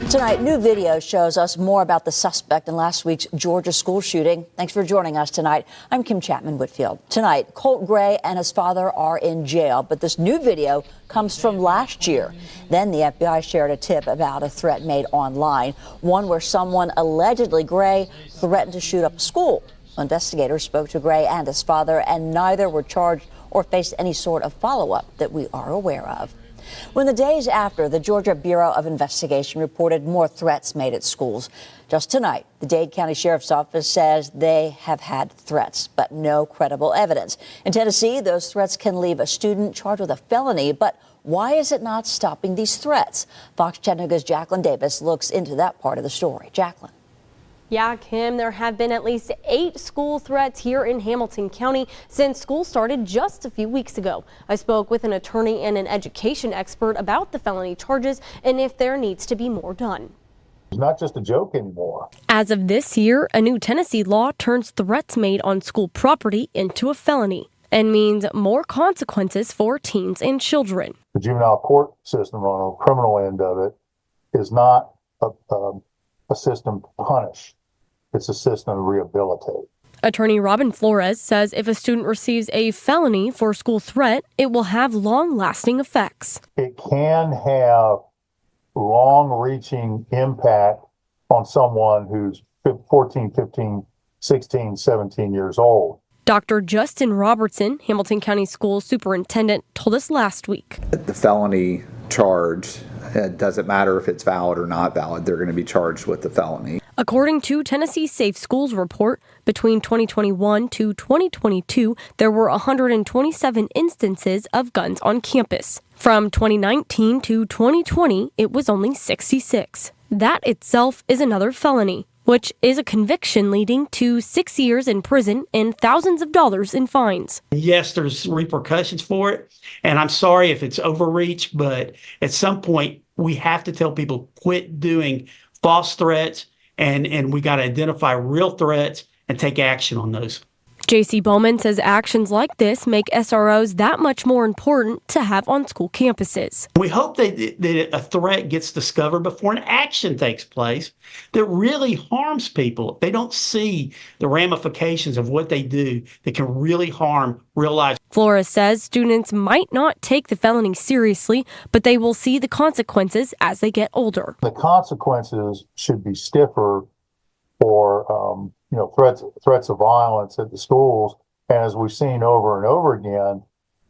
Tonight, new video shows us more about the suspect in last week's Georgia school shooting. Thanks for joining us tonight. I'm Kim Chapman-Whitfield. Tonight, Colt Gray and his father are in jail, but this new video comes from last year. Then the FBI shared a tip about a threat made online, one where someone, allegedly Gray, threatened to shoot up a school. Investigators spoke to Gray and his father, and neither were charged or faced any sort of follow-up that we are aware of. When the days after, the Georgia Bureau of Investigation reported more threats made at schools. Just tonight, the Dade County Sheriff's Office says they have had threats, but no credible evidence. In Tennessee, those threats can leave a student charged with a felony, but why is it not stopping these threats? Fox Chattanooga's Jacqueline Davis looks into that part of the story. Jacqueline. Yeah, Kim, there have been at least 8 school threats here in Hamilton County since school started just a few weeks ago. I spoke with an attorney and an education expert about the felony charges and if there needs to be more done. It's not just a joke anymore. As of this year, a new Tennessee law turns threats made on school property into a felony and means more consequences for teens and children. The juvenile court system on the criminal end of it is not a system to punish. It's a system to rehabilitate. Attorney Robin Flores says if a student receives a felony for school threat, it will have long-lasting effects. It can have long-reaching impact on someone who's 14, 15, 16, 17 years old. Dr. Justin Robertson, Hamilton County School Superintendent, told us last week. The felony charge, it doesn't matter if it's valid or not valid, they're going to be charged with the felony. According to Tennessee Safe Schools report, between 2021 to 2022, there were 127 instances of guns on campus. From 2019 to 2020, it was only 66. That itself is another felony, which is a conviction leading to 6 years in prison and thousands of dollars in fines. Yes, there's repercussions for it, and I'm sorry if it's overreach, but at some point we have to tell people quit doing false threats, and we got to identify real threats and take action on those. J.C. Bowman says actions like this make SROs that much more important to have on school campuses. We hope that a threat gets discovered before an action takes place that really harms people. They don't see the ramifications of what they do that can really harm real lives. Flores says students might not take the felony seriously, but they will see the consequences as they get older. The consequences should be stiffer for threats of violence at the schools. And as we've seen over and over again,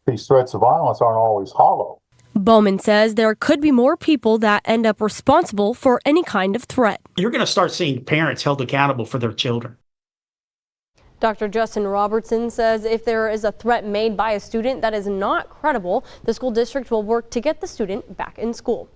these threats of violence aren't always hollow. Bowman says there could be more people that end up responsible for any kind of threat. You're going to start seeing parents held accountable for their children. Dr. Justin Robertson says if there is a threat made by a student that is not credible, the school district will work to get the student back in school.